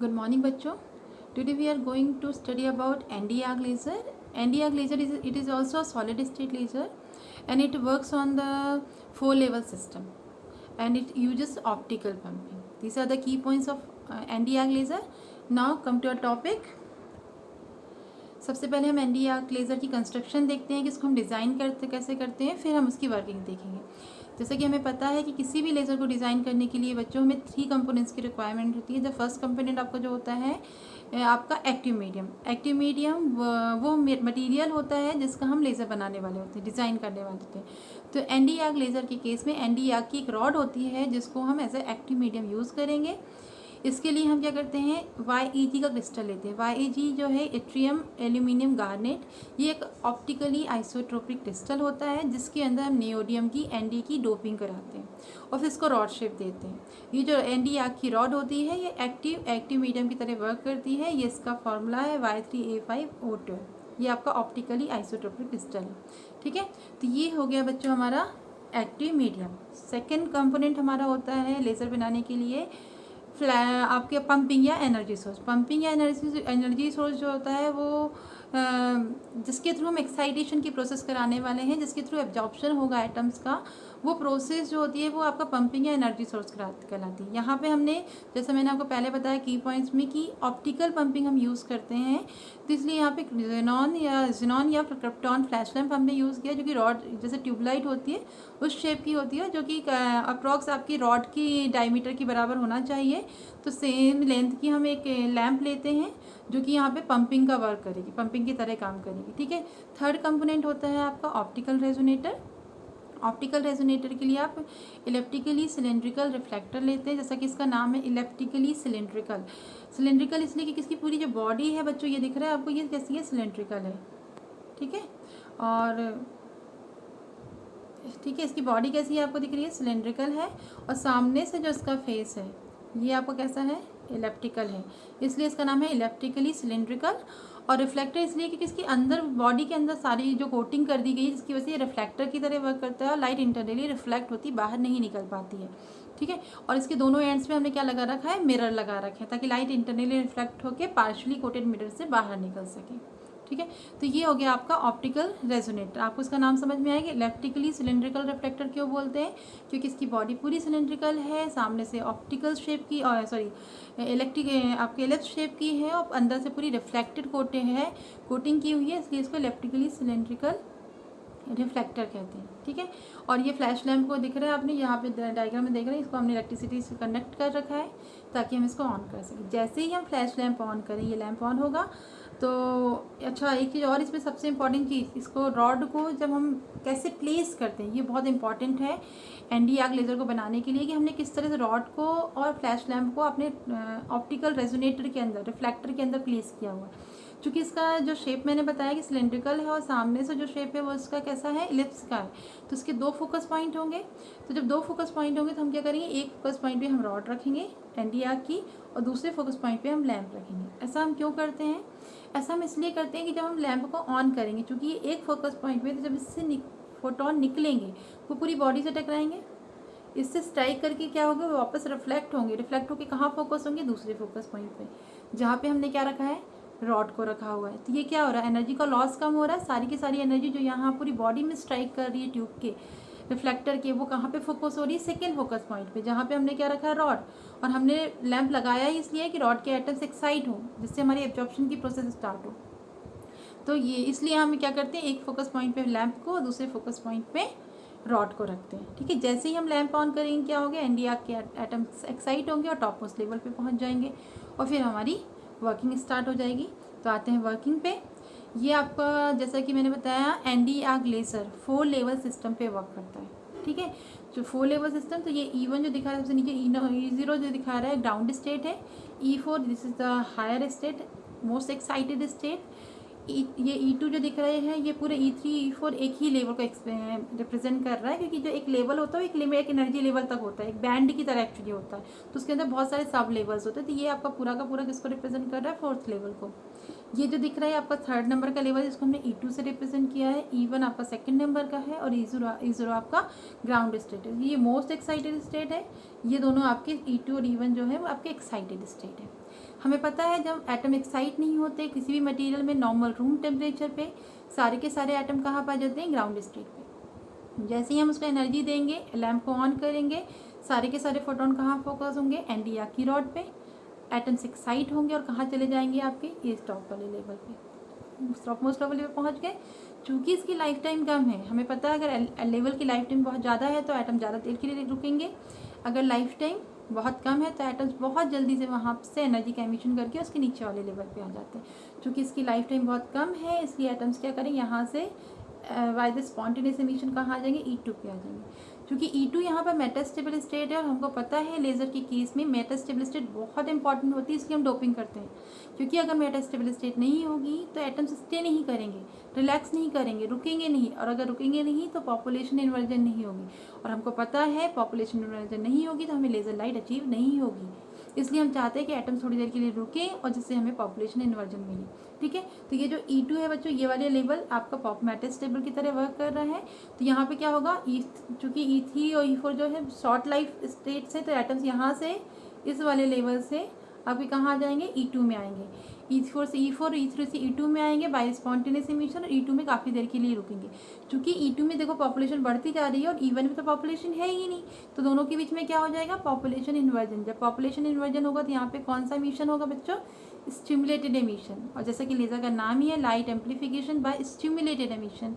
Good morning, बच्चों. Today we are going to study about ND arc laser. ND arc laser is also a solid state laser, and it works on the 4-level system, and it uses optical pumping. These are the key points of ND arc laser. Now come to our topic. सबसे पहले हम ND arc laser की construction देखते हैं कि इसको हम design कैसे करते हैं, फिर हम उसकी वर्किंग देखेंगे. जैसा कि हमें पता है कि किसी भी लेज़र को डिज़ाइन करने के लिए बच्चों हमें 3 कंपोनेंट्स की रिक्वायरमेंट होती है. द फर्स्ट कंपोनेंट आपका जो होता है आपका एक्टिव मीडियम. एक्टिव मीडियम वो मटेरियल होता है जिसका हम लेज़र बनाने वाले होते हैं, डिज़ाइन करने वाले होते हैं. तो ND arc लेज़र के केस में ND arc की एक रॉड होती है जिसको हम as a active medium use करेंगे. इसके लिए हम क्या करते हैं, YAG का क्रिस्टल लेते हैं. YAG जो है यट्रियम एल्यूमिनियम गार्नेट, ये एक ऑप्टिकली आइसोट्रोपिक क्रिस्टल होता है जिसके अंदर हम नियोडियम की ND की डोपिंग कराते हैं और फिर इसको रॉड शेप देते हैं. ये जो ND आर्क की रॉड होती है ये एक्टिव मीडियम की तरह वर्क करती है. ये इसका फॉर्मूला है Y3A5O12. ये आपका ऑप्टिकली आइसोट्रोपिक क्रिस्टल है. ठीक है, तो ये हो गया बच्चों हमारा एक्टिव मीडियम. सेकेंड कंपोनेंट हमारा होता है लेज़र बनाने के लिए आपके पंपिंग या एनर्जी सोर्स. पंपिंग या एनर्जी सोर्स जो होता है वो जिसके थ्रू हम एक्साइटेशन की प्रोसेस कराने वाले हैं, जिसके थ्रू एब्जॉर्प्शन होगा एटम्स का, वो प्रोसेस जो होती है वो आपका पंपिंग या एनर्जी सोर्स कहलाती है. यहाँ पे हमने जैसे मैंने आपको पहले बताया की पॉइंट्स में कि ऑप्टिकल पंपिंग हम यूज़ करते हैं, तो इसलिए यहाँ पे ज़ेनॉन या क्रिप्टॉन फ्लैश लैम्प हमने यूज़ किया जो कि रॉड जैसे ट्यूबलाइट होती है उस शेप की होती है, जो कि अप्रॉक्स आपकी रॉड की डायमीटर के बराबर होना चाहिए. तो सेम लेंथ की हम एक लैम्प लेते हैं जो कि यहाँ पे पंपिंग का वर्क करेगी, पंपिंग की तरह काम करेगी. ठीक है, थर्ड कंपोनेंट होता है आपका ऑप्टिकल रेजोनेटर. ऑप्टिकल रेजोनेटर के लिए आप इलेप्टिकली सिलेंड्रिकल रिफ्लेक्टर लेते हैं, जैसा कि इसका नाम है इलेप्टिकली सिलेंड्रिकल. सिलेंड्रिकल इसलिए कि इसकी पूरी जो बॉडी है बच्चों ये दिख रहा है आपको, ये कैसी है, सिलेंड्रिकल है. ठीक है, और ठीक है इसकी बॉडी कैसी है आपको दिख रही है, सिलेंड्रिकल है. और सामने से जो इसका फेस है ये आपको कैसा है, इलेप्टिकल है, इसलिए इसका नाम है इलेप्टिकली सिलेंड्रिकल. और रिफ्लेक्टर इसलिए कि इसके अंदर बॉडी के अंदर सारी जो कोटिंग कर दी गई है जिसकी वजह से ये रिफ्लेक्टर की तरह वर्क करता है और लाइट इंटरनली रिफ्लेक्ट होती बाहर नहीं निकल पाती है. ठीक है, और इसके दोनों एंड्स पे हमने क्या लगा रखा है, मिरर लगा रखे हैं ताकि लाइट इंटरनली रिफ्लेक्ट होकर पार्शली कोटेड मिरर से बाहर निकल सके. ठीक है, तो ये हो गया आपका ऑप्टिकल रेजोनेटर. आपको इसका नाम समझ में आएगा. इलेप्टिकली सिलेंड्रिकल रिफ्लेक्टर क्यों बोलते हैं, क्योंकि इसकी बॉडी पूरी सिलेंड्रिकल है, सामने से ऑप्टिकल शेप की और आपके एलिप्स शेप की है और अंदर से पूरी रिफ्लेक्टेड कोटिंग की हुई है, इसलिए इसको इलेप्टिकली सिलेंड्रिकल रिफ्लेक्टर कहते हैं. ठीक है, और ये फ्लैश लैम्प को दिख रहा है आपने यहाँ पे डायग्राम में देख रहे हैं, इसको हमने इलेक्ट्रिसिटी से कनेक्ट कर रखा है ताकि हम इसको ऑन कर सकें. जैसे ही हम फ्लैश लैम्प ऑन करें ये लैम्प ऑन होगा. तो अच्छा, एक चीज़ और इसमें सबसे इम्पॉर्टेंट चीज़, इसको रॉड को जब हम कैसे प्लेस करते हैं ये बहुत इंपॉर्टेंट है ND आर्क लेज़र को बनाने के लिए, कि हमने किस तरह से रॉड को और फ्लैश लैम्प को अपने ऑप्टिकल रेजोनेटर के अंदर, रिफ्लेक्टर के अंदर प्लेस किया हुआ है. चूँकि इसका जो शेप मैंने बताया कि सिलेंड्रिकल है और सामने से जो शेप है वो इसका कैसा है, इलिप्स का है, तो इसके 2 फोकस पॉइंट होंगे. तो जब 2 फोकस पॉइंट होंगे तो हम क्या करेंगे, एक फोकस पॉइंट पे हम रॉड रखेंगे ND आर्क की और दूसरे फोकस पॉइंट पे हम लैंप रखेंगे. ऐसा हम क्यों करते हैं, ऐसा हम इसलिए करते हैं कि जब हम लैंप को ऑन करेंगे, क्योंकि ये एक फोकस पॉइंट पे, तो जब इससे फोटोन निकलेंगे वो पूरी बॉडी से टकराएंगे, इससे स्ट्राइक करके क्या होगा, वो वापस रिफ्लेक्ट होंगे. रिफ्लेक्ट होकर कहाँ फोकस होंगे, दूसरे फोकस पॉइंट पे जहाँ पे हमने क्या रखा है, रॉड को रखा हुआ है. तो ये क्या हो रहा है, एनर्जी का लॉस कम हो रहा है. सारी की सारी एनर्जी जो यहाँ पूरी बॉडी में स्ट्राइक कर रही है ट्यूब के रिफ्लेक्टर के, वो कहाँ पे फोकस हो रही है, सेकेंड फोकस पॉइंट पे जहाँ पे हमने क्या रखा है, रॉड. और हमने लैंप लगाया ही इसलिए कि रॉड के एटम्स एक्साइट हो, जिससे हमारी एब्जॉर्प्शन की प्रोसेस स्टार्ट हो. तो ये इसलिए हम क्या करते हैं, एक फोकस पॉइंट पे लैंप को और दूसरे फोकस पॉइंट पे रॉड को रखते हैं. ठीक है, जैसे ही हम लैंप ऑन करेंगे क्या होगा, ND आर्क के एटम्स एक्साइट होंगे और टॉप मोस्ट लेवल पे पहुंच जाएंगे और फिर हमारी वर्किंग स्टार्ट हो जाएगी. तो आते हैं वर्किंग पे. ये आपका जैसा कि मैंने बताया ND arc laser 4 level system पे वर्क करता है. ठीक है, जो 4 लेवल सिस्टम, तो ये E1 जो दिखा रहा है सबसे नीचे, E0 जो दिखा रहा है ग्राउंड स्टेट है, E4 this is the higher state, most excited state. ये E2 जो दिख रहे हैं ये पूरे E3 E4 एक ही लेवल को रिप्रेजेंट कर रहा है, क्योंकि जो एक लेवल होता है एक एनर्जी लेवल तक होता है, एक बैंड की तरह एक्चुअली होता है, तो उसके अंदर बहुत सारे सब लेवल्स होते हैं. तो ये आपका पूरा का पूरा किसको रिप्रेजेंट कर रहा है, 4th लेवल को. ये जो दिख रहा है आपका 3rd नंबर का लेवल, जिसको हमने E2 से रिप्रेजेंट किया है. E1 आपका 2nd नंबर का है और E0 आपका ग्राउंड स्टेट है. ये मोस्ट एक्साइटेड स्टेट है. ये दोनों आपके E2 और E1 जो है वो आपके एक्साइटेड स्टेट है. हमें पता है जब एटम एक्साइट नहीं होते किसी भी मटेरियल में नॉर्मल रूम टेम्परेचर पे, सारे के सारे एटम कहाँ पाए जाते हैं? ग्राउंड स्टेट पे। जैसे ही हम उसको एनर्जी देंगे, लैम्प को ऑन करेंगे, सारे के सारे फोटोन कहाँ फोकस होंगे? एनडीआर की रॉड पे, एटम्स एक्साइट होंगे और कहाँ चले जाएंगे? आपके ये टॉप वाले लेवल पे, टॉप मोस्ट लेवल पे पहुँच गए। चूँकि इसकी लाइफ टाइम कम है, हमें पता है अगर लेवल की लाइफ टाइम बहुत ज़्यादा है तो एटम ज़्यादा देर के लिए रुकेंगे, अगर लाइफ टाइम बहुत कम है तो एटम्स बहुत जल्दी से वहाँ से एनर्जी का एमिशन करके उसके नीचे वाले लेवल पे आ जाते हैं। क्योंकि इसकी लाइफ टाइम बहुत कम है इसलिए एटम्स क्या करें, यहाँ से बाय द स्पॉन्टेनियस एमिशन कहाँ आ जाएंगे? E2 पे आ जाएंगे। क्योंकि E2 यहाँ पर मेटास्टेबल स्टेट है और हमको पता है लेज़र की केस में मेटास्टेबल स्टेट बहुत इंपॉर्टेंट होती है, इसलिए हम डोपिंग करते हैं। क्योंकि अगर मेटास्टेबल स्टेट नहीं होगी तो एटम्स स्टे नहीं करेंगे, रिलैक्स नहीं करेंगे, रुकेंगे नहीं, और अगर रुकेंगे नहीं तो पॉपुलेशन इन्वर्जन नहीं होगी, और हमको पता है पॉपुलेशन इन्वर्जन नहीं होगी तो हमें लेज़र लाइट अचीव नहीं होगी। इसलिए हम चाहते हैं कि एटम्स थोड़ी देर के लिए रुकें और जिससे हमें पॉपुलेशन इन्वर्जन मिले। ठीक है, तो ये जो E2 है बच्चों, ये वाले लेवल आपका पॉप मेटास्टेबल की तरह वर्क कर रहा है। तो यहाँ पे क्या होगा, चूँकि E3 और E4 जो है शॉर्ट लाइफ स्टेट्स है तो एटम्स यहाँ से इस वाले लेवल से आपके कहाँ आ जाएंगे? E2 में आएंगे। E4 से E4, E3 से E2 में आएंगे बाय स्पॉन्टेनियस एमिशन, और E2 में काफ़ी देर के लिए रुकेंगे। क्योंकि E2 में देखो पॉपुलेशन बढ़ती जा रही है और E1 में तो पॉपुलेशन है ही नहीं, तो दोनों के बीच में क्या हो जाएगा? Population inversion. जब पॉपुलेशन इन्वर्जन होगा तो यहाँ पे कौन सा एमिशन होगा बच्चों? Stimulated emission. और जैसा कि लेज़र का नाम ही है, light amplification by stimulated emission.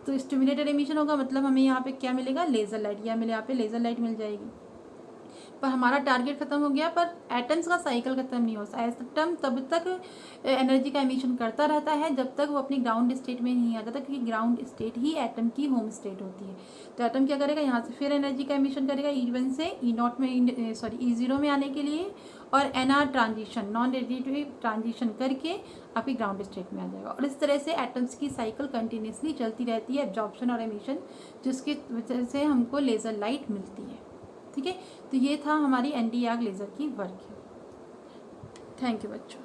तो स्टिमुलेटेड एमिशन होगा मतलब हमें यहाँ पे क्या मिलेगा? लेज़र लाइट, या मिले यहाँ पे लेज़र लाइट मिल जाएगी। पर हमारा टारगेट खत्म हो गया, पर एटम्स का साइकिल खत्म नहीं होता। एटम तब तक एनर्जी का एमिशन करता रहता है जब तक वो अपनी ग्राउंड स्टेट में नहीं आ जाता, क्योंकि ग्राउंड स्टेट ही एटम की होम स्टेट होती है। तो एटम क्या करेगा? यहाँ से फिर एनर्जी का एमिशन करेगा E1 से E0 में, E0 में आने के लिए, और NR transition, non radiative transition करके आपकी ग्राउंड स्टेट में आ जाएगा। और इस तरह से एटम्स की साइकिल कंटिन्यूसली चलती रहती है, एब्जॉर्प्शन और एमिशन, जिसकी वजह से हमको लेज़र लाइट मिलती है। ठीक है, तो ये था हमारी NdArc लेज़र की वर्क। थैंक यू बच्चों।